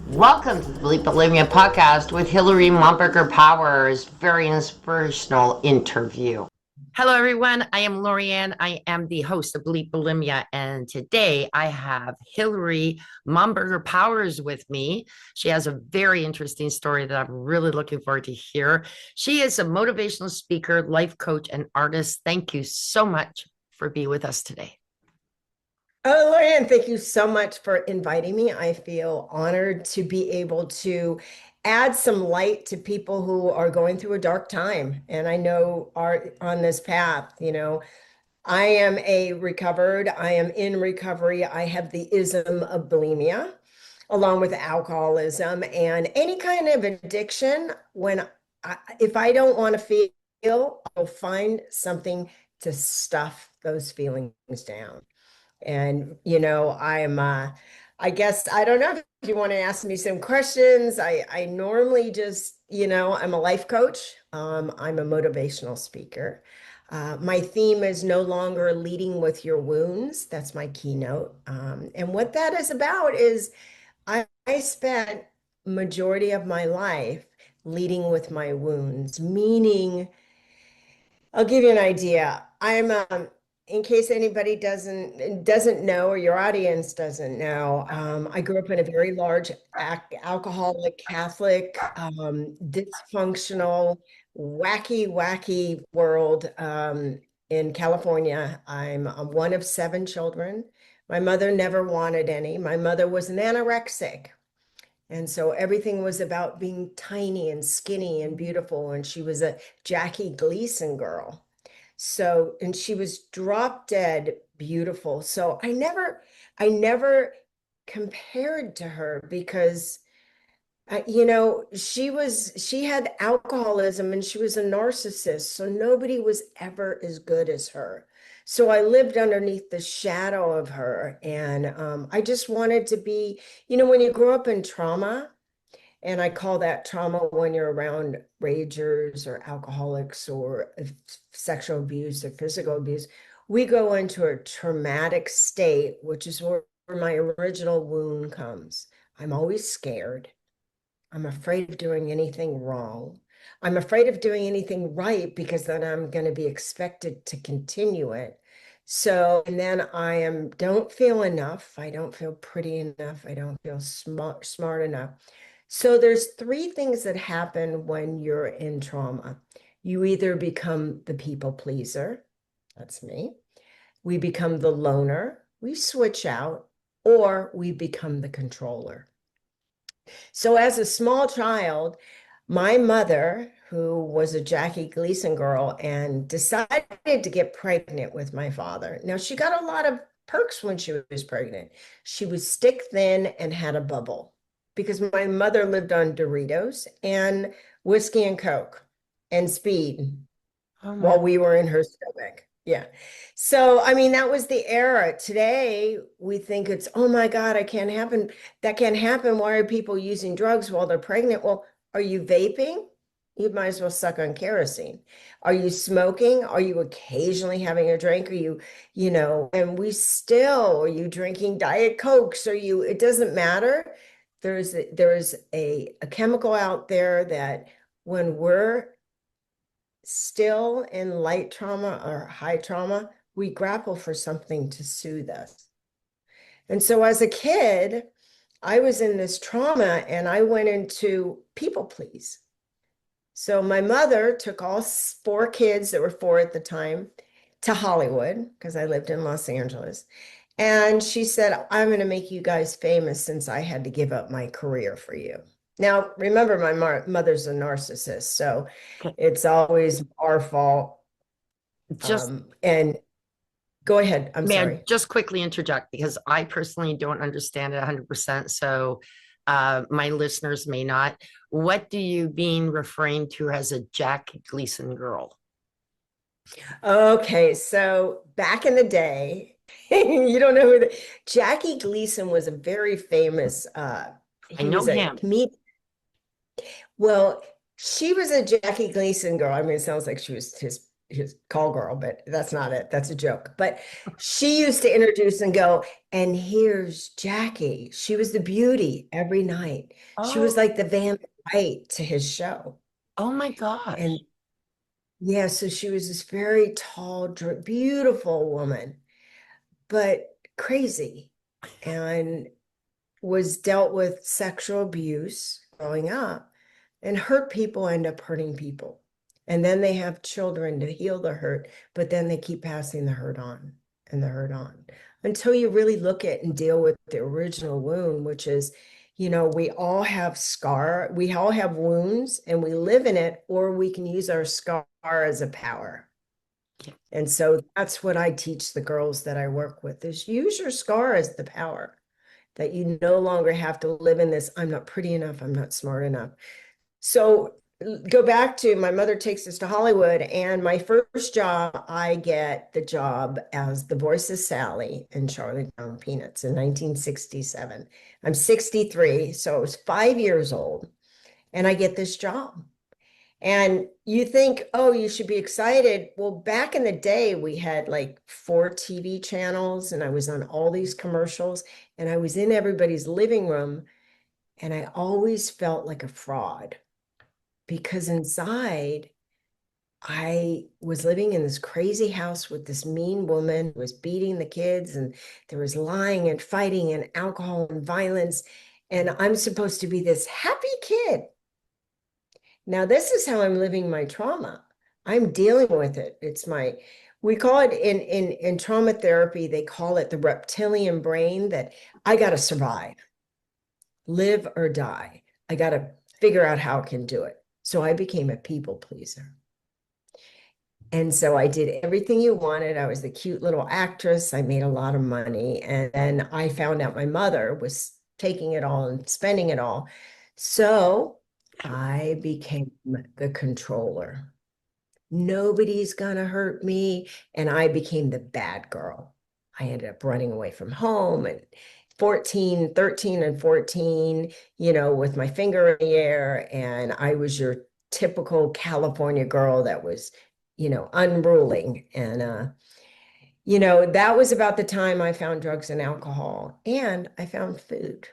Welcome to the Bleep Bulimia podcast with Hilary Momberger Powers. Very inspirational interview. Hello, everyone. I am Lorianne. I am the host of Bleep Bulimia, and today I have Hilary Momberger Powers with me. She has a very interesting story that I'm really looking forward to hear. She is a motivational speaker, life coach, and artist. Thank you so much for being with us today. Oh, Lorianne, thank you so much for inviting me. I feel honored to be able to add some light to people who are going through a dark time. And I know are on this path, I am I am in recovery. I have the ism of bulimia, along with alcoholism and any kind of addiction. If I don't want to feel, I'll find something to stuff those feelings down. And, I guess, I don't know if you want to ask me some questions. I normally just, I'm a life coach. I'm a motivational speaker. My theme is no longer leading with your wounds. That's my keynote. And what that is about is I spent majority of my life leading with my wounds, meaning I'll give you an idea. In case anybody doesn't know, or your audience doesn't know, I grew up in a very large alcoholic, Catholic, dysfunctional, wacky world in California. I'm one of 7 children. My mother never wanted any. My mother was an anorexic. And so everything was about being tiny and skinny and beautiful. And she was a Jackie Gleason girl. So, and she was drop dead beautiful. So I never compared to her because, she had alcoholism and she was a narcissist. So nobody was ever as good as her. So I lived underneath the shadow of her. And I just wanted to be, when you grow up in trauma, and I call that trauma when you're around ragers or alcoholics or sexual abuse or physical abuse, we go into a traumatic state, which is where my original wound comes. I'm always scared. I'm afraid of doing anything wrong. I'm afraid of doing anything right because then I'm going to be expected to continue it. So, and then don't feel enough. I don't feel pretty enough. I don't feel smart enough. So there's 3 things that happen when you're in trauma. You either become the people pleaser, that's me. We become the loner, we switch out, or we become the controller. So as a small child, my mother, who was a Jackie Gleason girl and decided to get pregnant with my father. Now, she got a lot of perks when she was pregnant. She was stick thin and had a bubble because my mother lived on Doritos and whiskey and Coke and speed while we were in her stomach. Yeah. So, I mean, that was the era. Today, we think it's, oh my God, I can't happen. That can't happen. Why are people using drugs while they're pregnant? Well, are you vaping? You might as well suck on kerosene. Are you smoking? Are you occasionally having a drink? Are you, and are you drinking Diet Cokes? It doesn't matter. There is a chemical out there that when we're still in light trauma or high trauma, we grapple for something to soothe us. And so as a kid, I was in this trauma and I went into people please. So my mother took all 4 kids that were 4 at the time to Hollywood because I lived in Los Angeles. And she said, I'm going to make you guys famous since I had to give up my career for you. Now, remember, my mother's a narcissist, so it's always our fault. Just And go ahead. I'm May I sorry. just quickly interject because I personally don't understand it 100%. So my listeners may not. What do you mean referring to as a Jackie Gleason girl? Okay, so back in the day, you don't know Jackie Gleason was a very famous, I he know was a him. comedian. Well, she was a Jackie Gleason girl. I mean, it sounds like she was his his call girl, but that's not it. That's a joke. But she used to introduce and go, and here's Jackie. She was the beauty every night. She was Oh, like the Van White to his show. oh my And gosh. yeah, so she was this very tall, beautiful woman, but crazy, and was dealt with sexual abuse growing up. And hurt people end up hurting people. And then they have children to heal the hurt, but then they keep passing the hurt on and the hurt on until you really look at and deal with the original wound, which is, we all have we all have wounds and we live in it, or we can use our scar as a power. And so that's what I teach the girls that I work with is use your scar as the power, that you no longer have to live in this, I'm not pretty enough, I'm not smart enough. So go back to my mother takes us to Hollywood, and my first job, I get the job as the voice of Sally in Charlie Brown Peanuts in 1967. I'm 63, so I was 5 years old, and I get this job. And you think, oh, you should be excited. Well, back in the day, we had like 4 TV channels, and I was on all these commercials, and I was in everybody's living room, and I always felt like a fraud because inside I was living in this crazy house with this mean woman who was beating the kids, and there was lying and fighting and alcohol and violence. And I'm supposed to be this happy kid. Now, this is how I'm living my trauma. I'm dealing with it. We call it in trauma therapy, they call it the reptilian brain, that I got to survive, live or die. I got to figure out how I can do it. So I became a people pleaser. And so I did everything you wanted. I was the cute little actress. I made a lot of money. And then I found out my mother was taking it all and spending it all. So I became the controller. Nobody's gonna hurt me. And I became the bad girl. I ended up running away from home and 13 and 14, with my finger in the air. And I was your typical California girl that was, unruling. And, that was about the time I found drugs and alcohol, and I found food.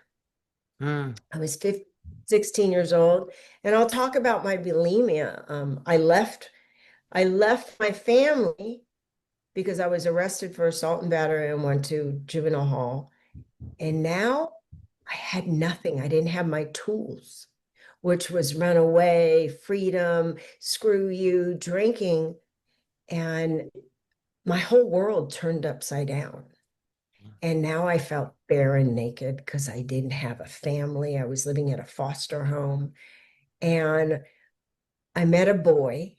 I was 15, 16 years old. And I'll talk about my bulimia. I left my family because I was arrested for assault and battery and went to juvenile hall. And now I had nothing. I didn't have my tools, which was run away, freedom, screw you, drinking. And my whole world turned upside down. And now I felt bare and naked because I didn't have a family. I was living at a foster home. And I met a boy,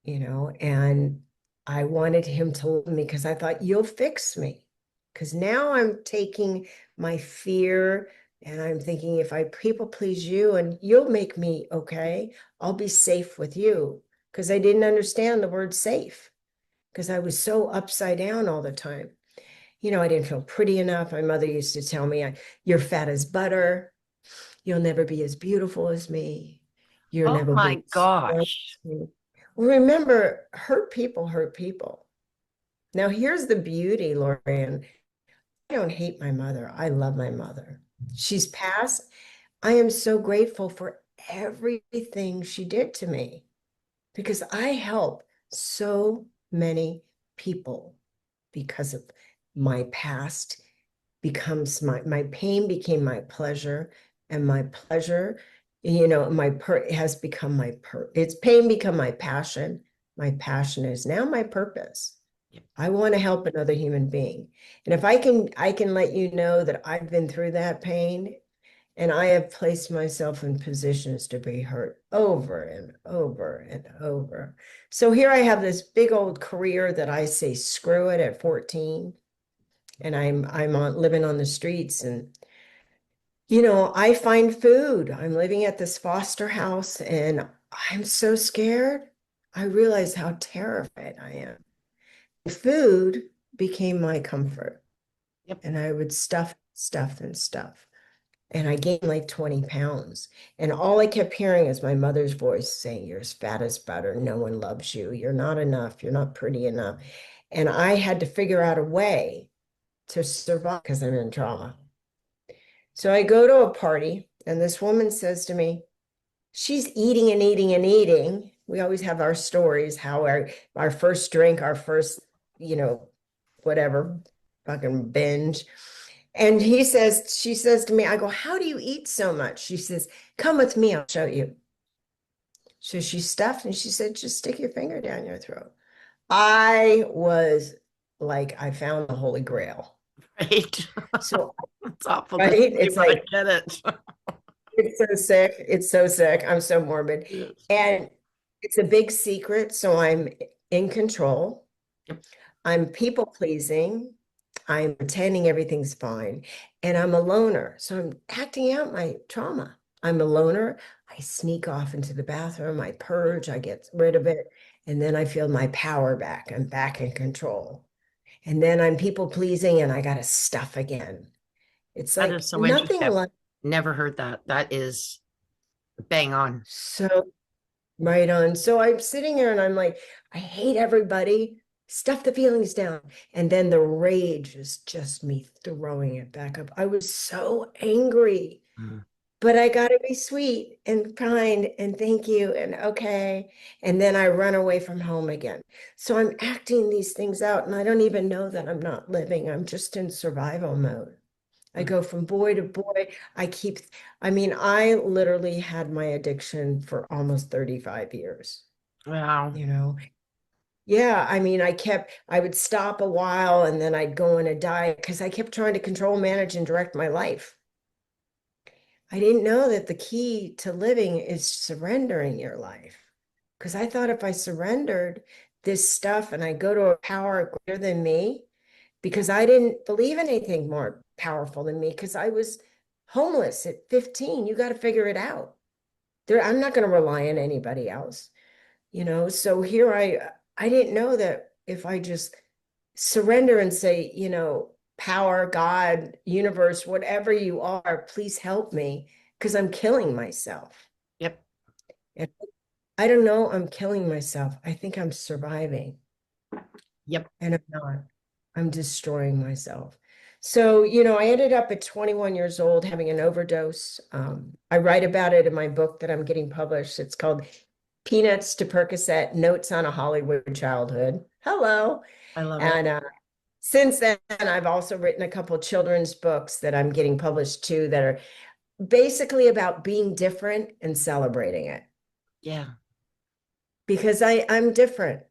and I wanted him to love me because I thought, you'll fix me. Because now I'm taking my fear and I'm thinking, if I people please you and you'll make me okay, I'll be safe with you. Because I didn't understand the word safe because I was so upside down all the time. I didn't feel pretty enough. My mother used to tell me, you're fat as butter. You'll never be as beautiful as me. You'll Oh never be my as smart gosh. as me. Well, remember, hurt people hurt people. Now, here's the beauty, Lorianne. I don't hate my mother. I love my mother. She's passed. I am so grateful for everything she did to me because I help so many people because of my past becomes my pain became my pleasure, and my pleasure, has become it's pain become my passion. My passion is now my purpose. I want to help another human being. And if I can let you know that I've been through that pain, and I have placed myself in positions to be hurt over and over and over. So here I have this big old career that I say screw it at 14, and I'm living on the streets, and I find food. I'm living at this foster house, and I'm so scared. I realize how terrified I am. Food became my comfort, Yep. and I would stuff, stuff, and stuff. and I gained like 20 pounds. And all I kept hearing is my mother's voice saying, "You're as fat as butter. No one loves you. You're not enough. You're not pretty enough." And I had to figure out a way to survive because I'm in trauma. So I go to a party, and this woman says to me, she's eating and eating and eating. We always have our stories, how our first drink, our first, whatever, fucking binge. And she says to me, I go, "How do you eat so much?" She says, "Come with me, I'll show you." So she stuffed and she said, "Just stick your finger down your throat." I was like, I found the Holy Grail. Right. So, It's awful right? to say, It's but I like, get it. it's so sick. It's so sick. I'm so morbid. Yes. And it's a big secret. So I'm in control. Yep. I'm people pleasing. I'm pretending everything's fine. And I'm a loner. So I'm acting out my trauma. I'm a loner. I sneak off into the bathroom. I purge. I get rid of it. And then I feel my power back. I'm back in control. And then I'm people pleasing and I got to stuff again. It's That like is so nothing interesting. like Never heard that. That is bang on. so right on. So I'm sitting there and I'm like, I hate everybody. Stuff the feelings down. And then the rage is just me throwing it back up. I was so angry, Mm. but I got to be sweet and kind and thank you and okay. And then I run away from home again. So I'm acting these things out and I don't even know that I'm not living. I'm just in survival mode. I go from boy to boy. I literally had my addiction for almost 35 years, Wow. you know? Yeah, I would stop a while and then I'd go on a diet because I kept trying to control, manage, and direct my life. I didn't know that the key to living is surrendering your life. Because I thought if I surrendered this stuff and I go to a power greater than me, because I didn't believe in anything more powerful than me, because I was homeless at 15. You got to figure it out. I'm not going to rely on anybody else, So here I didn't know that if I just surrender and say, power, God, universe, whatever you are, please help me because I'm killing myself. Yep. And I don't know, I'm killing myself. I think I'm surviving. Yep. And I'm not. I'm destroying myself. So, I ended up at 21 years old having an overdose. I write about it in my book that I'm getting published. It's called Peanuts to Percocet, Notes on a Hollywood Childhood. Hello. I love it. And since then, I've also written a couple of children's books that I'm getting published too that are basically about being different and celebrating it. Yeah. Because I'm different.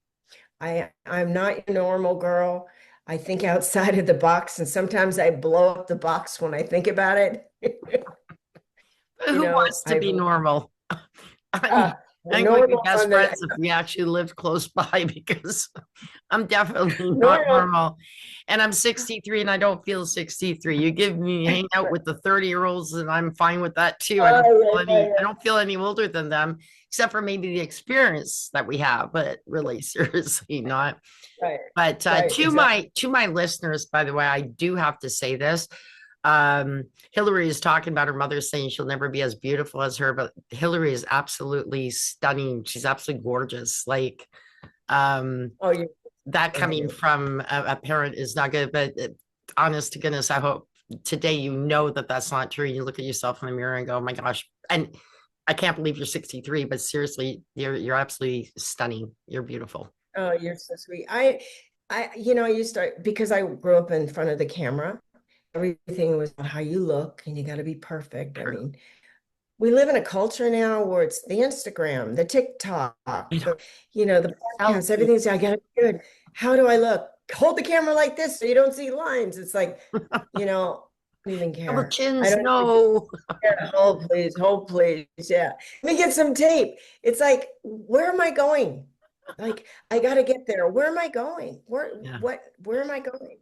I'm not your normal girl. I think outside of the box, and sometimes I blow up the box when I think about it. Who wants to I've be normal? I mean, I think we'd be normal best on the friends if we actually lived close by because I'm definitely not normal. normal. And I'm 63 and I don't feel 63. You give me hang out with the 30-year-olds and I'm fine with that too. I don't feel any older than them, except for maybe the experience that we have, but really seriously not. Right, But right, exactly. to my listeners, by the way, I do have to say this. Hilary is talking about her mother saying she'll never be as beautiful as her, but Hilary is absolutely stunning. She's absolutely gorgeous. Like Oh, you. that Thank coming you. from a parent is not good, but honest to goodness, I hope today you know that that's not true. You look at yourself in the mirror and go, oh my gosh. And I can't believe you're 63, but seriously, you're absolutely stunning. You're beautiful. Oh, you're so sweet. I used to, because I grew up in front of the camera, everything was about how you look and you got to be perfect. I True. mean, we live in a culture now where it's the Instagram, the TikTok, You know, the podcast, selfie. everything's, I gotta be good. How do I look? Hold the camera like this so you don't see lines. It's like, I don't even Double care. I chins, don't even no. care. Hold, please. Yeah. Let me get some tape. It's like, where am I going? Like, I gotta get there. Where am I going? Yeah. Where am I going?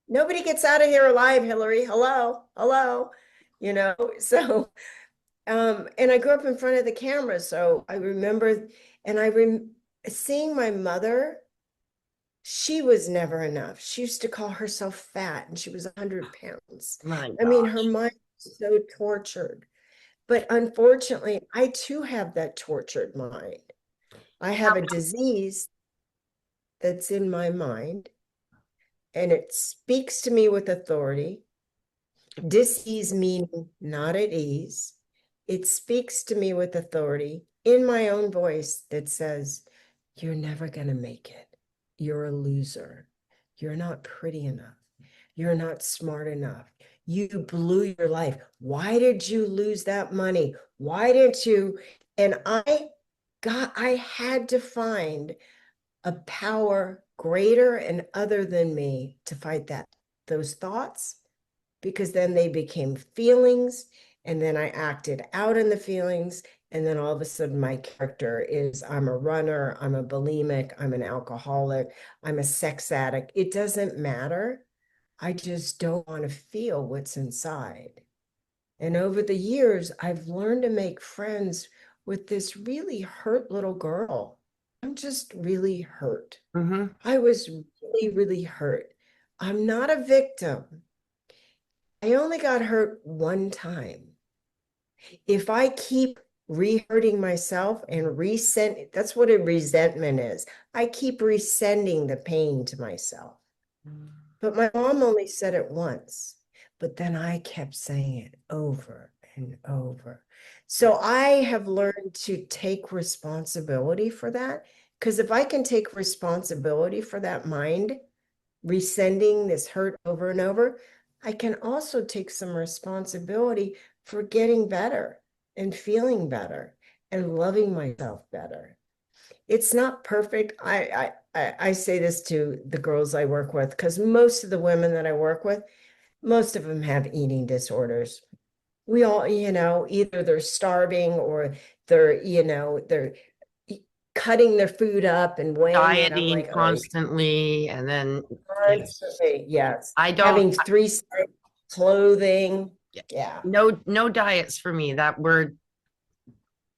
Nobody gets out of here alive, Hilary. Hello, hello. So and I grew up in front of the camera, so I remember, and seeing my mother, she was never enough. She used to call herself fat, and she was 100 pounds. My I mean, her gosh. mind so tortured. But unfortunately, I too have that tortured mind. I have a disease that's in my mind, and it speaks to me with authority. Dis-ease meaning not at ease. It speaks to me with authority in my own voice that says, you're never going to make it. You're a loser. You're not pretty enough. You're not smart enough. You blew your life. Why did you lose that money? Why didn't you? And I had to find a power greater and other than me to fight those thoughts, because then they became feelings, and then I acted out in the feelings, and then all of a sudden my character is, I'm a runner, I'm a bulimic, I'm an alcoholic, I'm a sex addict. It doesn't matter. I just don't want to feel what's inside. And over the years, I've learned to make friends with this really hurt little girl. I'm just really hurt. Mm-hmm. I was really, really hurt. I'm not a victim. I only got hurt one time. If I keep re-hurting myself and resent, that's what a resentment is. I keep resending the pain to myself. But my mom only said it once, but then I kept saying it over and over. So I have learned to take responsibility for that. Because if I can take responsibility for that mind, resending this hurt over and over, I can also take some responsibility for getting better and feeling better and loving myself better. It's not perfect. I say this to the girls I work with, because most of the women that I work with, most of them have eating disorders. We all, either they're starving or they're cutting their food up and weighing it. I'm Dieting like, oh, constantly, and then constantly, yes. I don't. Having three clothing. Yeah, Yeah. no diets for me. That word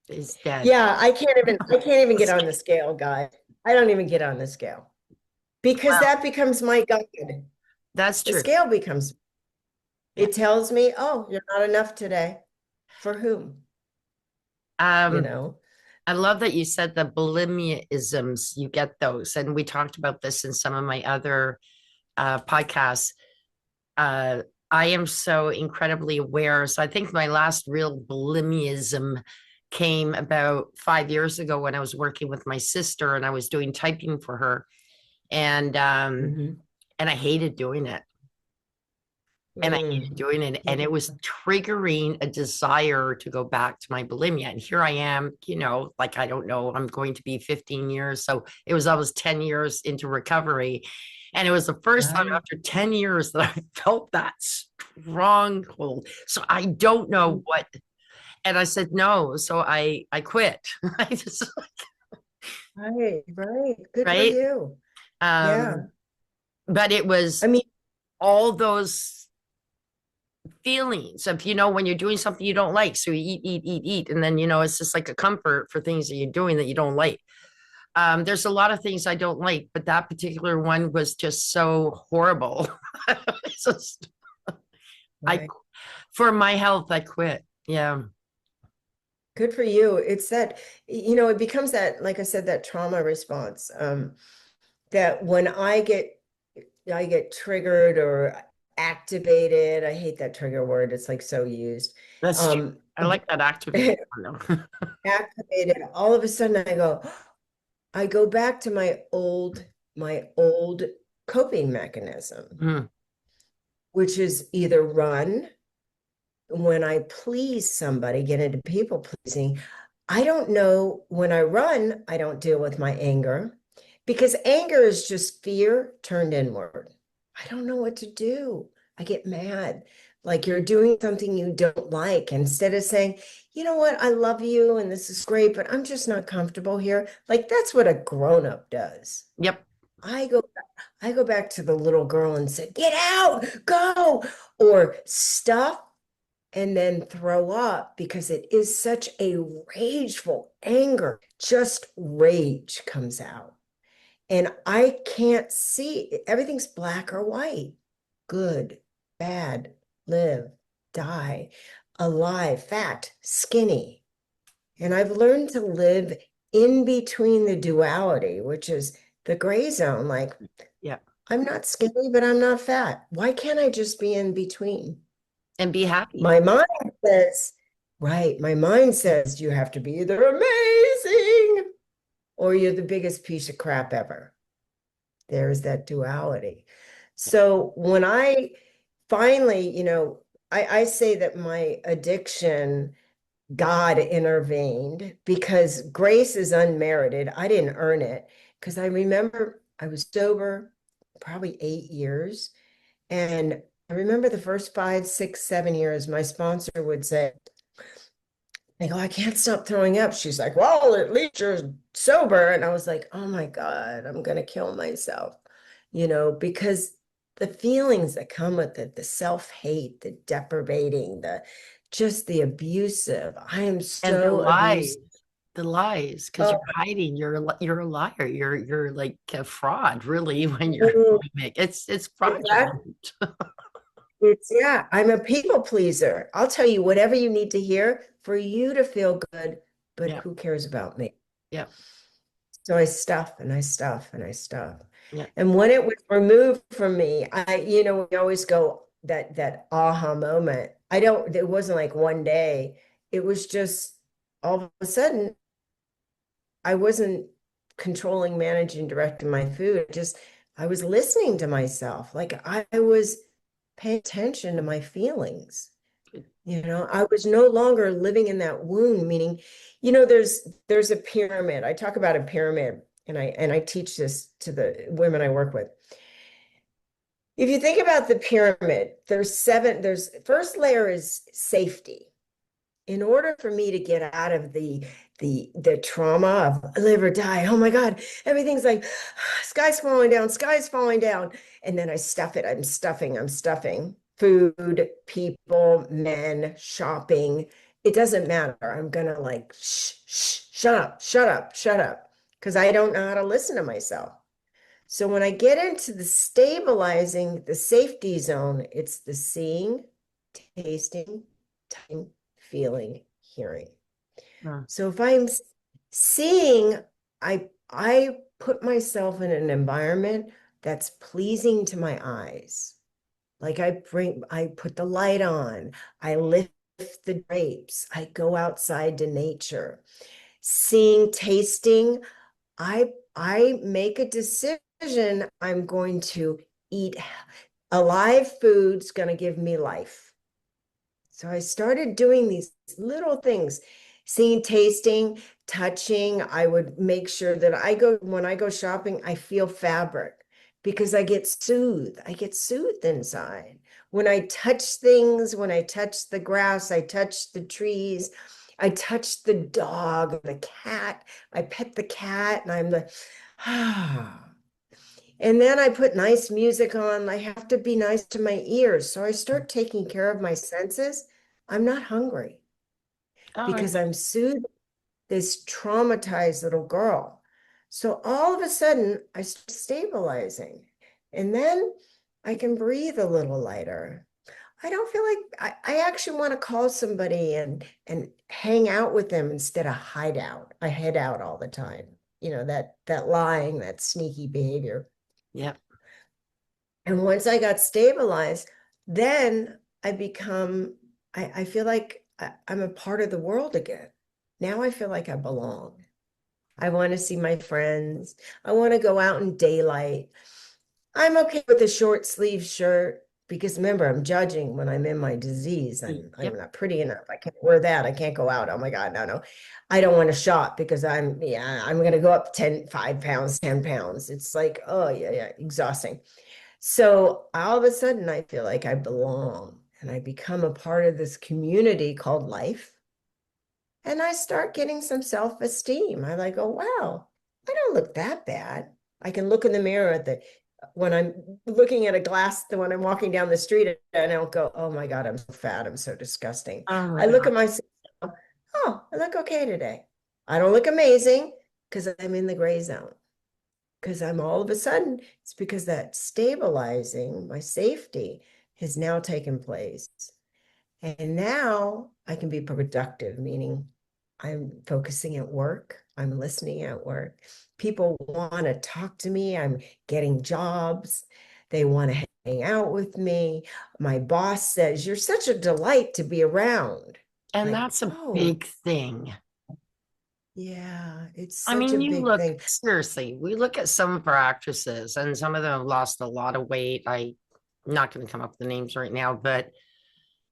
is dead. Yeah, I can't even get on the scale, guys. I don't even get on the scale because Well, that becomes my God. that's The true. scale becomes, Yeah. it tells me, oh, you're not enough today. For whom? You Um, know? I love that you said the bulimia isms. You get those, and we talked about this in some of my other podcasts. Uh, I am so incredibly aware. So I think my last real bulimiism came about 5 years ago when I was working with my sister and I was doing typing for her, and Mhm. and I hated doing it. And I hated Mm. doing it. And it was triggering a desire to go back to my bulimia. And here I am, like, I don't know, I'm going to be 15 years. So it was almost 10 years into recovery. And it was the first time Right. after 10 years that I felt that stronghold. So I don't know what. And I said no. So I quit. I just, Right, right. Good for right. you. Yeah. Um, but it was I mean, all those feelings of, when you're doing something you don't like. So you eat. And then, it's just like a comfort for things that you're doing that you don't like. There's a lot of things I don't like, but that particular one was just so horrible. It's just, I, right. for my health, I quit. Yeah. Good for you. It's that, it becomes that, like I said, that trauma response. That when I get triggered or activated. I hate that trigger word. It's like so used. That's true. Um, I like that activated one. activated, all of a sudden I go back to my old coping mechanism, Mm, which is either run when I please somebody, get into people pleasing. I don't know, when I run, I don't deal with my anger, because anger is just fear turned inward. I don't know what to do. I get mad. Like you're doing something you don't like. Instead of saying, you know what, I love you and this is great, but I'm just not comfortable here. Like that's what a grown-up does. yep. I go I go back to the little girl and say, get out, go, or stuff, and then throw up, because it is such a rageful anger. Just rage comes out. And I can't see, everything's black or white, good, bad, live, die alive, fat, skinny. And I've learned to live in between the duality, which is the gray zone. Like, Yeah. I'm not skinny, but I'm not fat. Why can't I just be in between? And be happy. My mind says, right, my mind says you have to be either amazing or you're the biggest piece of crap ever. There's that duality. So when I finally, I say that my addiction, God intervened because grace is unmerited. I didn't earn it because I remember I was sober probably 8 years. And I remember the first 5, 6, 7 years, my sponsor would say, I go, I can't stop throwing up. She's like, well, at least you're sober. And I was like, oh my God, I'm going to kill myself, because the feelings that come with it, the self-hate, the deprivating, just the abusive. I am And the so lies, abusive. because Oh, you're hiding. You're a liar. You're like a fraud, really, when you're mm, bulimic. It's exactly. fraudulent. Yeah, I'm a people pleaser. I'll tell you whatever you need to hear for you to feel good, but Yeah. who cares about me? Yeah. So I stuff and I stuff and I stuff. Yeah. And when it was removed from me, we always go that aha moment. It wasn't like one day. It was just all of a sudden I wasn't controlling, managing, directing my food. I was listening to myself. Like I was paying attention to my feelings. I was no longer living in that wound, meaning, there's a pyramid. I talk about a pyramid and I teach this to the women I work with. If you think about the pyramid, there's first layer is safety. In order for me to get out of the trauma of live or die, oh my God, everything's like sky's falling down. And then I stuff it. I'm stuffing food, people, men, shopping. It doesn't matter. I'm gonna like shut up, shut up, shut up. Because I don't know how to listen to myself. So when I get into the stabilizing, the safety zone, it's the seeing, tasting, touching, feeling, hearing. Mm. So if I'm seeing, I put myself in an environment that's pleasing to my eyes. Like I put the light on, I lift the drapes, I go outside to nature. Seeing, tasting, I make a decision. I'm going to eat alive food's going to give me life. So I started doing these little things, seeing, tasting, touching. I would make sure that when I go shopping, I feel fabric because I get soothed. I get soothed inside. When I touch things, when I touch the grass, I touch the trees, I touch the dog, the cat, I pet the cat, and I'm like, ah. And then I put nice music on. I have to be nice to my ears. So I start taking care of my senses. I'm not hungry Oh, because I'm soothed this traumatized little girl. So all of a sudden, I start stabilizing. And then I can breathe a little lighter. I don't feel like I actually want to call somebody and hang out with them instead of hide out. I head out all the time. That lying, that sneaky behavior. yeah. And once I got stabilized, then I feel like I'm a part of the world again. Now I feel like I belong. I want to see my friends. I want to go out in daylight. I'm okay with a short sleeve shirt because remember, I'm judging when I'm in my disease. I'm Yep. not pretty enough. I can't wear that. I can't go out. Oh my God, no, no. I don't want to shop because I'm gonna go up 5 pounds, 10 pounds. It's like, oh yeah, exhausting. So all of a sudden, I feel like I belong and I become a part of this community called life. And I start getting some self-esteem. I like, oh, wow, I don't look that bad. I can look in the mirror when I'm looking at a glass, when I'm walking down the street and I don't go, oh my God, I'm so fat. I'm so disgusting. Oh my I look God. at myself, oh, I look okay today. I don't look amazing because I'm in the gray zone because I'm all of a sudden, it's because that stabilizing my safety has now taken place. And now I can be productive, meaning I'm focusing at work, I'm listening at work. People want to talk to me, I'm getting jobs, they want to hang out with me. My boss says, "You're such a delight to be around." And Like, that's a oh, big thing. yeah, it's I such a mean, you big look thing. seriously, we look at some of our actresses, and some of them have lost a lot of weight. I'm not going to come up with the names right now, um,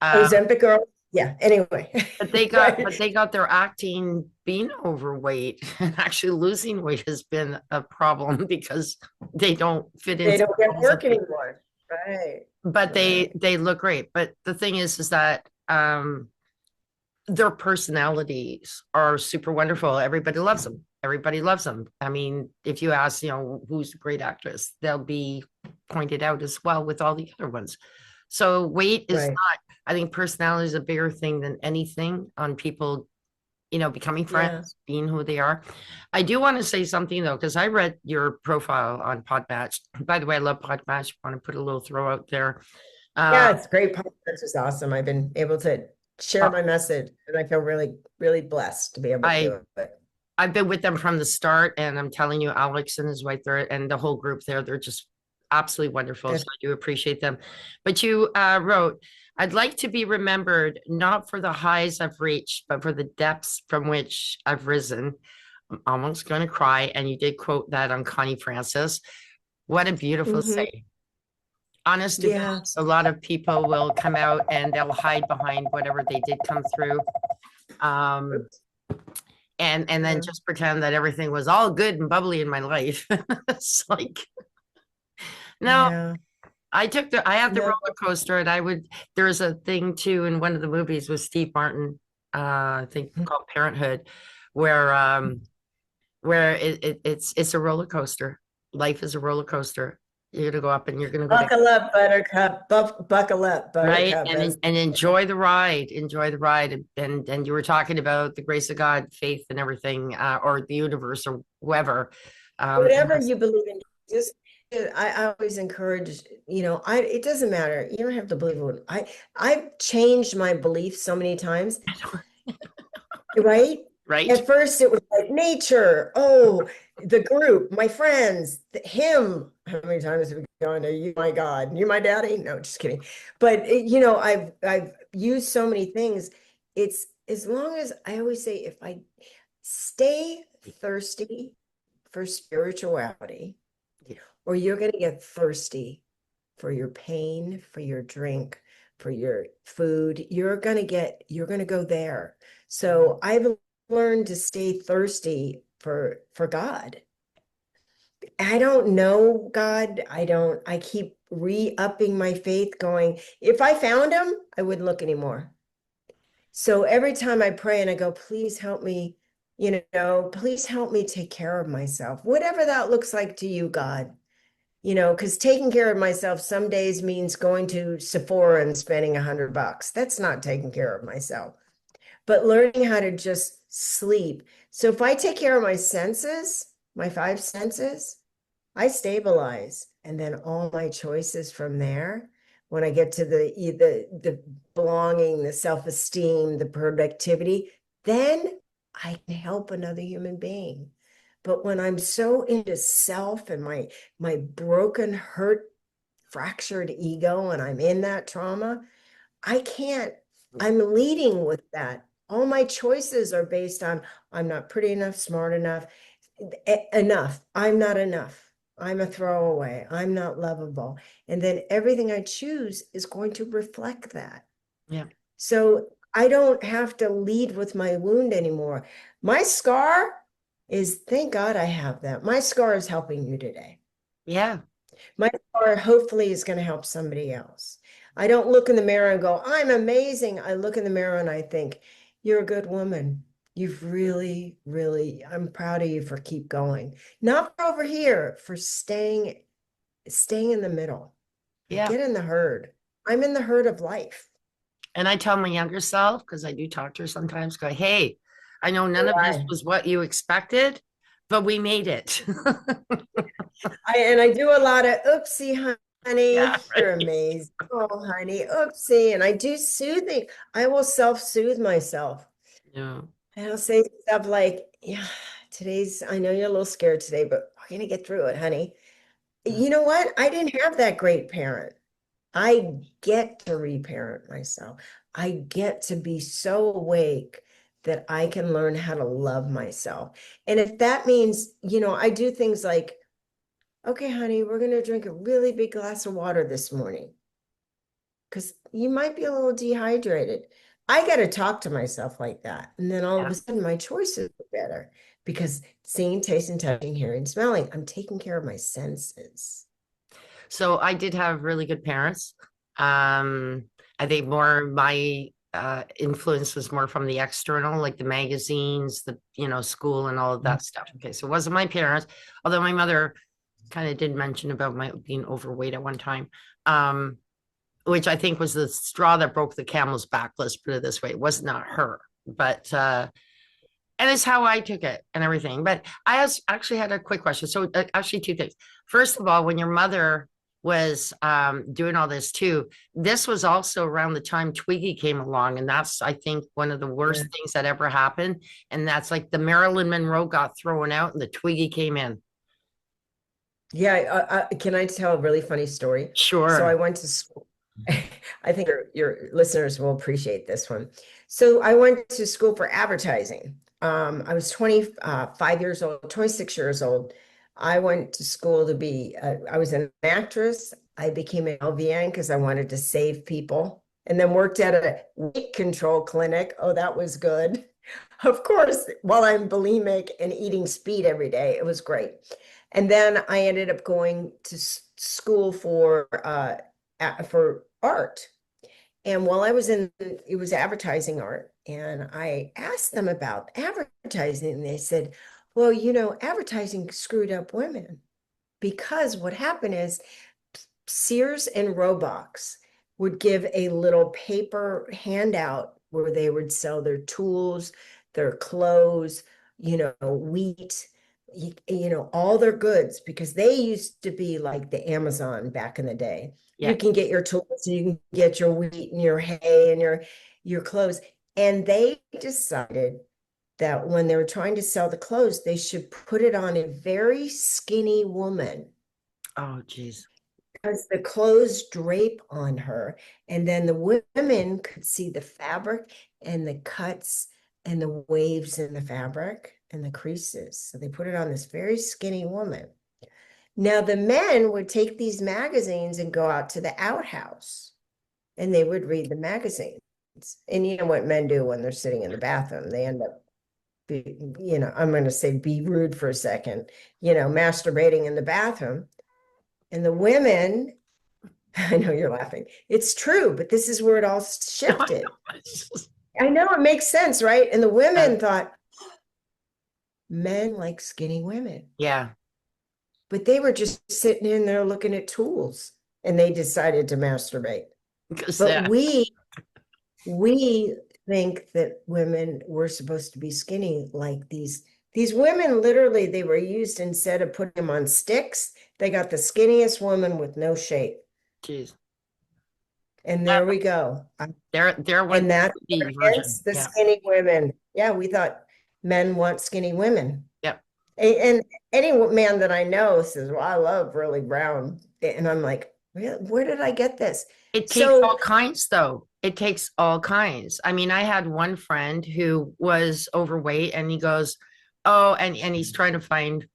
Ozempic girl. Yeah, anyway. but Right. they got their acting being overweight, and actually losing weight has been a problem because they don't fit They into don't the get roles that work they, anymore. Right. but Right. they look great. But the thing is that their personalities are super wonderful. Everybody loves them. Everybody loves them. I mean, if you ask, who's a great actress, they'll be pointed out as well with all the other ones. So weight is Right. not, I think personality is a bigger thing than anything on people, becoming Yeah. friends, being who they are. I do want to say something though, because I read your profile on Podmatch. By the way, I love Podmatch. I want to put a little throw out there. Uh, Yeah, it's great. Podcast is awesome. I've been able to share my message, and I feel really, really blessed to be able to I do it. I've been with them from the start, and I'm telling you, Alex and his wife there and the whole group there, they're just absolutely wonderful. So That's I do appreciate them. But you wrote, I'd like to be remembered not for the highs I've reached, but for the depths from which I've risen. I'm almost going to cry. And you did quote that on Connie Francis. What a beautiful Mhm. say. Honest to Yeah. goodness, a lot of people will come out and they'll hide behind whatever they did come through. Um, Oops. and then Yeah. just pretend that everything was all good and bubbly in my life. It's like, no, Yeah. I had the No. roller coaster, and there's a thing too in one of the movies with Steve Martin, I think called Parenthood, where it's a roller coaster. Life is a roller coaster. You're gonna go up and you're gonna go down, Buckle up, Buttercup. Buckle up, right? Buttercup. That's And enjoy the ride. Enjoy the ride. And you were talking about the grace of God, faith, and everything, or the universe, or whoever. And whatever that's you believe in. Just I always encourage, I it doesn't matter. You don't have to believe it. I've changed my beliefs so many times. Right? right. At first, it was like nature. Oh, the group, my friends, him. How many times have we gone to you, my God, you, my daddy? No, just kidding. But I've used so many things. It's as long as I always say, if I stay thirsty for spirituality, Yeah. or you're going to get thirsty for your pain, for your drink, for your food, you're going to go there. So I've learned to stay thirsty for God. I don't know God. I keep re-upping my faith, going, if I found him, I wouldn't look anymore. So every time I pray and I go, please help me, please help me take care of myself, whatever that looks like to you, God. Because taking care of myself some days means going to Sephora and spending $100. That's not taking care of myself. But learning how to just sleep. So if I take care of my senses, my five senses, I stabilize. And then all my choices from there, when I get to the belonging, the self-esteem, the productivity, then I can help another human being. But when I'm so into self and my broken, hurt, fractured ego, and I'm in that trauma, I can't, I'm leading with that. All my choices are based on I'm not pretty enough, smart enough, enough. I'm not enough. I'm a throwaway. I'm not lovable. And then everything I choose is going to reflect that. Yeah. So I don't have to lead with my wound anymore. My scar is, thank God I have that. My scar is helping you today. Yeah. My scar hopefully is going to help somebody else. I don't look in the mirror and go, I'm amazing. I look in the mirror and I think, you're a good woman. You've really, really, I'm proud of you for keep going. Not for over here, for staying in the middle. Yeah. Get in the herd. I'm in the herd of life. And I tell my younger self, because I do talk to her sometimes, go, hey, I know none of this Why? was what you expected, but we made it. And I do a lot of oopsie, honey, Yeah, you're right. amazing. Oh, honey, oopsie. And I do soothing. I will self-soothe myself. Yeah. And I'll say stuff like, yeah, I know you're a little scared today, but we're gonna get through it, honey. Yeah. You know what? I didn't have that great parent. I get to reparent myself. I get to be so awake that I can learn how to love myself. And if that means, I do things like, okay, honey, we're going to drink a really big glass of water this morning because you might be a little dehydrated. I got to talk to myself like that. And then all of Yeah. a sudden, my choices are better because seeing, tasting, touching, hearing, smelling, I'm taking care of my senses. So I did have really good parents. Um, I think more my influence was more from the external, like the magazines, the school and all of that stuff. Okay, so it wasn't my parents, although my mother kind of did mention about my being overweight at one time. Which I think was the straw that broke the camel's back. Let's put it this way. It was not her, but and it's how I took it and everything. But actually had a quick question. So actually two things. First of all, when your mother was doing all this too, this was also around the time Twiggy came along, and that's I think one of the worst Yeah. things that ever happened. And that's like the Marilyn Monroe got thrown out, and the Twiggy came in. Yeah, can I tell a really funny story? So I Sure. went to school. I think your listeners will appreciate this one. So I went to school for advertising. I was 25 years old, 26 years old. I went to school to be, I was an actress. I became an LVN because I wanted to save people and then worked at a weight control clinic. Oh, that was good. Of course, while I'm bulimic and eating speed every day, it was great. And then I ended up going to school for art. And while I was it was advertising art. And I asked them about advertising. And they said, well, advertising screwed up women because what happened is Sears and Roebuck's would give a little paper handout where they would sell their tools, their clothes, wheat, all their goods because they used to be like the Amazon back in the day. Yeah. You can get your tools, you can get your wheat and your hay and your clothes. And they decided that when they were trying to sell the clothes, they should put it on a very skinny woman Oh, geez. because the clothes drape on her. And then the women could see the fabric and the cuts and the waves in the fabric and the creases. So they put it on this very skinny woman. Now, the men would take these magazines and go out to the outhouse and they would read the magazines. And you know what men do when they're sitting in the bathroom? They end up, I'm going to say be rude for a second, masturbating in the bathroom. And the women, I know you're laughing. It's true, but this is where it all shifted. I know it makes sense, right? And the women thought men like skinny women, Yeah. but they were just sitting in there looking at tools and they decided to masturbate. But Yeah. we think that women were supposed to be skinny like these women literally they were used instead of putting them on sticks, they got the skinniest woman with no shape. Jeez. And there we go. There went And that's the hence version. the Yeah. skinny women. Yeah, we thought men want skinny women. Yeah. And any man that I know says, well, I love really brown. And I'm like, where did I get this? It takes all So kinds, though. It takes all kinds. I mean, I had one friend who was overweight and he goes, oh, and he's trying to find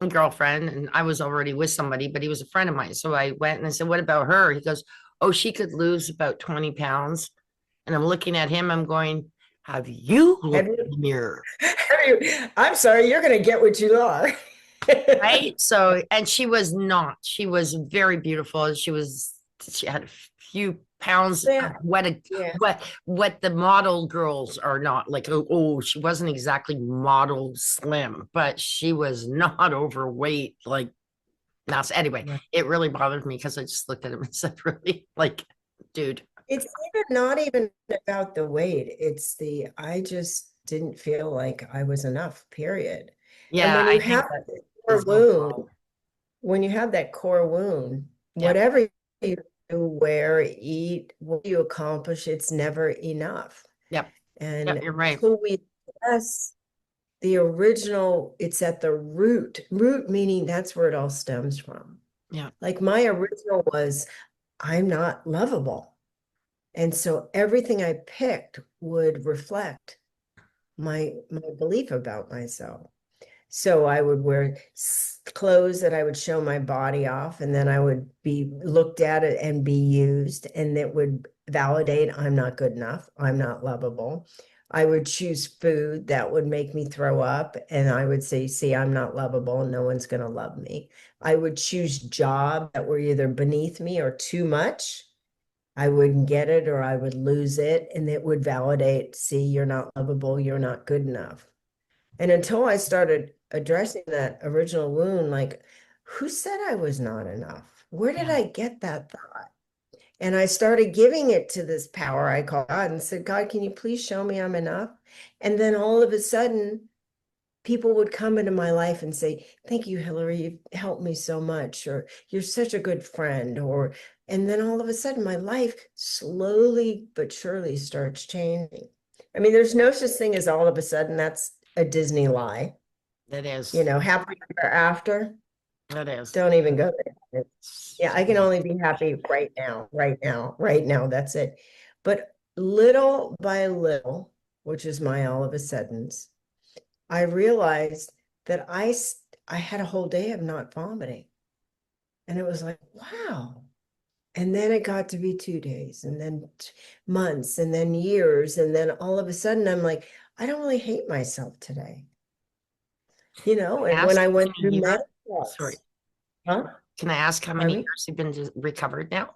a girlfriend. And I was already with somebody, but he was a friend of mine. So I went and I said, what about her? He goes, oh, she could lose about 20 pounds. And I'm looking at him, I'm going, have you have looked you, in the mirror? I'm sorry, you're going to get what you are. Right. So, and she was not, she was very beautiful. She had a few pounds of Yeah, yeah. what the model girls are not like. Oh, she wasn't exactly model slim, but she was not overweight. Like, that's anyway, it really bothered me because I just looked at him and said, really, like, dude. It's not even about the weight. I just didn't feel like I was enough, period. And Yeah, when I you think have that that core is wound, overall. when you have that core wound, Yep. Whatever you do, wear, eat, what you accomplish, it's never enough. Yep. And Yep. You're right. until we address the original, it's at the root meaning that's where it all stems from. Yeah. Like my original was, I'm not lovable. And so everything I picked would reflect my belief about myself. So I would wear clothes that I would show my body off, and then I would be looked at it and be used, and it would validate I'm not good enough, I'm not lovable. I would choose food that would make me throw up, and I would say, see, I'm not lovable, no one's going to love me. I would choose jobs that were either beneath me or too much. I wouldn't get it or I would lose it, and it would validate, see, you're not lovable, you're not good enough. And until I started addressing that original wound, like, who said I was not enough? Where did I get that thought? And I started giving it to this power I call God and said, God, can you please show me I'm enough? And then all of a sudden, people would come into my life and say, thank you, Hilary, you've helped me so much, or you're such a good friend, and then all of a sudden my life slowly but surely starts changing. I mean, there's no such thing as all of a sudden. That's a Disney lie. It is. Happy ever after. It is. Don't even go there. Yeah, I can only be happy right now, right now, right now. That's it. But little by little, which is my all of a suddens, I realized that I had a whole day of not vomiting. And it was like, wow. And then it got to be 2 days, and then months, and then years. And then all of a sudden I'm like, I don't really hate myself today. And when I went through menopause. Sorry. Huh? Can I ask how many years you've been recovered now?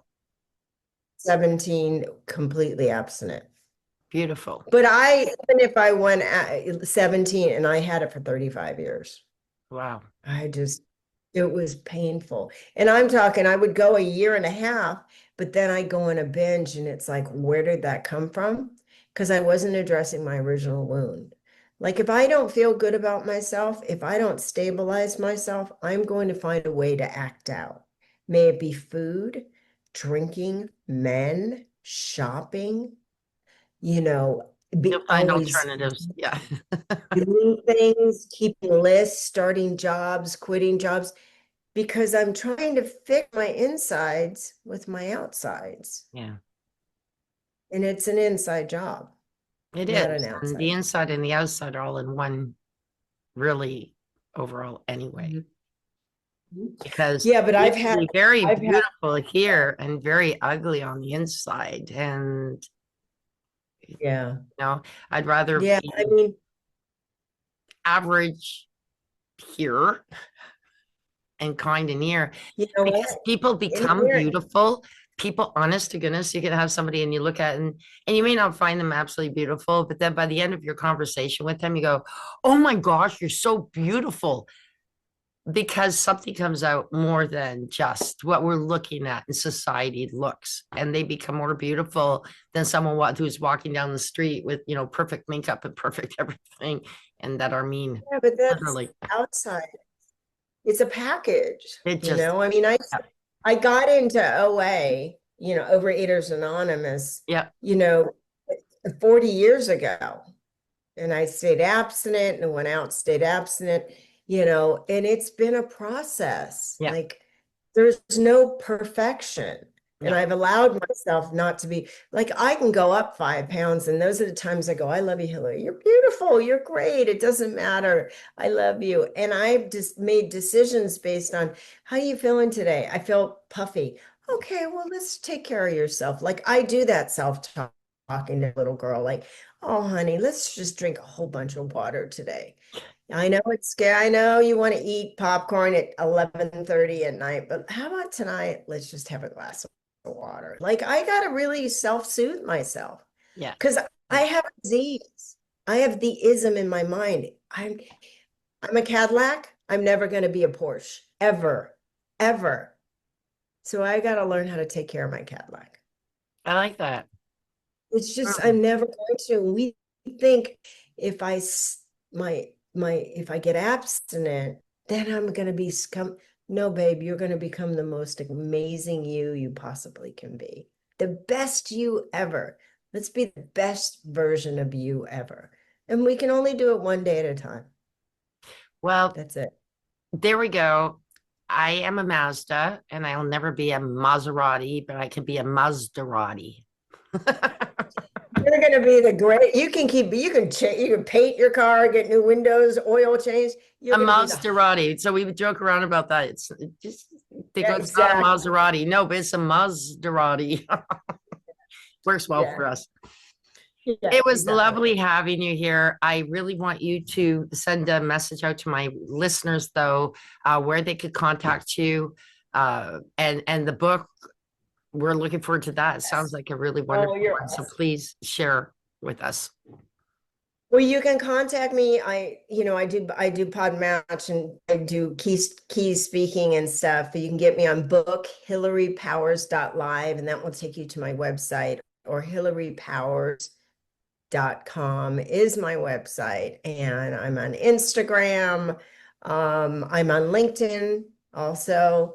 17, completely abstinent. Beautiful. But even if I went at 17 and I had it for 35 years. Wow. It was painful. And I'm talking, I would go a year and a half, but then I go in a binge, and it's like, where did that come from? Because I wasn't addressing my original wound. Like, if I don't feel good about myself, if I don't stabilize myself, I'm going to find a way to act out. May it be food, drinking, men, shopping, You'll find alternatives. Yeah. doing things, keeping lists, starting jobs, quitting jobs, because I'm trying to fix my insides with my outsides. Yeah. And it's an inside job. It is. And the inside and the outside are all in one, really, overall anyway. Because but I've had very beautiful here and very ugly on the inside. And I'd rather be average here and kind of near, because people become beautiful. People, honest to goodness, you can have somebody and you look at and you may not find them absolutely beautiful, but then by the end of your conversation with them, you go, oh my gosh, you're so beautiful. Because something comes out more than just what we're looking at in society looks, and they become more beautiful than someone who's walking down the street with, perfect makeup and perfect everything, and that are mean. Yeah, but that's literally outside. It's a package. I mean, I got into OA, Overeaters Anonymous, 40 years ago. And I stayed abstinent and went out, stayed abstinent, and it's been a process. Yeah. Like, there's no perfection. And I've allowed myself not to be like, I can go up 5 pounds. And those are the times I go, I love you, Hilary. You're beautiful. You're great. It doesn't matter. I love you. And I've just made decisions based on, how are you feeling today? I feel puffy. Okay, well, let's take care of yourself. Like, I do that self-talking to a little girl, like, oh, honey, let's just drink a whole bunch of water today. I know it's scary. I know you want to eat popcorn at 11:30 at night, but how about tonight? Let's just have a glass of water. Like, I got to really self-soothe myself. Yeah. Because I have a disease. I have the ism in my mind. I'm a Cadillac. I'm never going to be a Porsche. Ever. Ever. So I got to learn how to take care of my Cadillac. I like that. It's just, I'm never going to. We think if I get abstinent, then I'm going to be No, babe, you're going to become the most amazing you possibly can be. The best you ever. Let's be the best version of you ever. And we can only do it one day at a time. Well, that's it. There we go. I am a Mazda and I'll never be a Maserati, but I can be a Maserati. You're going to be the great, you can paint your car, get new windows, oil change. A Maserati. So we would joke around about that. It's just, they go, it's not a Maserati. No, but it's a Maserati. Works well for us. Yeah, it was lovely having you here. I really want you to send a message out to my listeners, though, where they could contact you. And the book, we're looking forward to that. It sounds like a really wonderful one. So please share with us. Well, you can contact me. I do pod match and I do key speaking and stuff. But you can get me on book hilarypowers.live, and that will take you to my website, or hilarypowers.com is my website. And I'm on Instagram. I'm on LinkedIn also.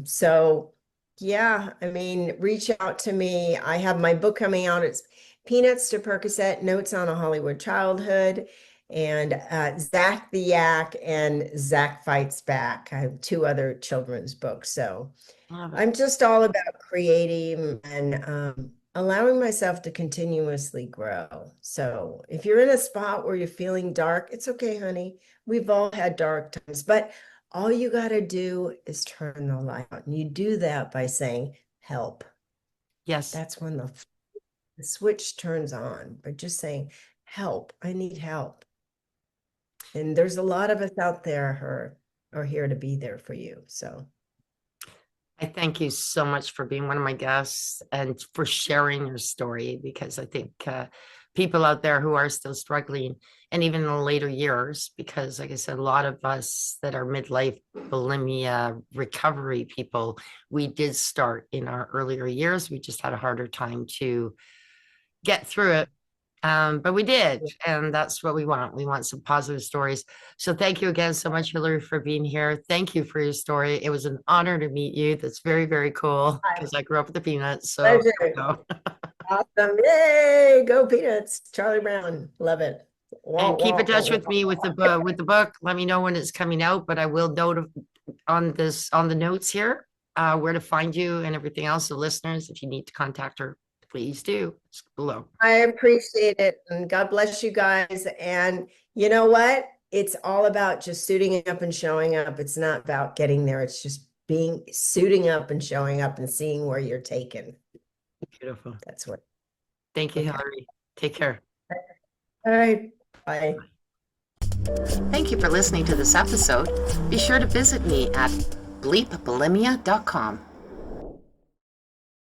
So yeah, I mean, reach out to me. I have my book coming out. It's Peanuts to Percocet, Notes on a Hollywood Childhood, and Zach the Yak and Zach Fights Back. I have 2 other children's books. So I'm just all about creating and allowing myself to continuously grow. So if you're in a spot where you're feeling dark, it's okay, honey. We've all had dark times, but all you got to do is turn the light on. You do that by saying, help. Yes. That's when the switch turns on, by just saying, help, I need help. And there's a lot of us out there who are here to be there for you. So I thank you so much for being one of my guests and for sharing your story, because I think people out there who are still struggling, and even in the later years, because like I said, a lot of us that are midlife bulimia recovery people, we did start in our earlier years. We just had a harder time to get through it. But we did, and that's what we want. We want some positive stories. So thank you again so much, Hilary, for being here. Thank you for your story. It was an honor to meet you. That's very, very cool, because I grew up with the Peanuts. So awesome. Yay, go Peanuts. Charlie Brown. Love it. And keep in touch with me with the book. Let me know when it's coming out, but I will note on the notes here where to find you and everything else. So listeners, if you need to contact her, please do. It's below. I appreciate it. And God bless you guys. And you know what? It's all about just suiting up and showing up. It's not about getting there. It's just suiting up and showing up and seeing where you're taken. Beautiful. That's what. Thank you, Hilary. Take care. All right. Bye. Thank you for listening to this episode. Be sure to visit me at bleepbulimia.com.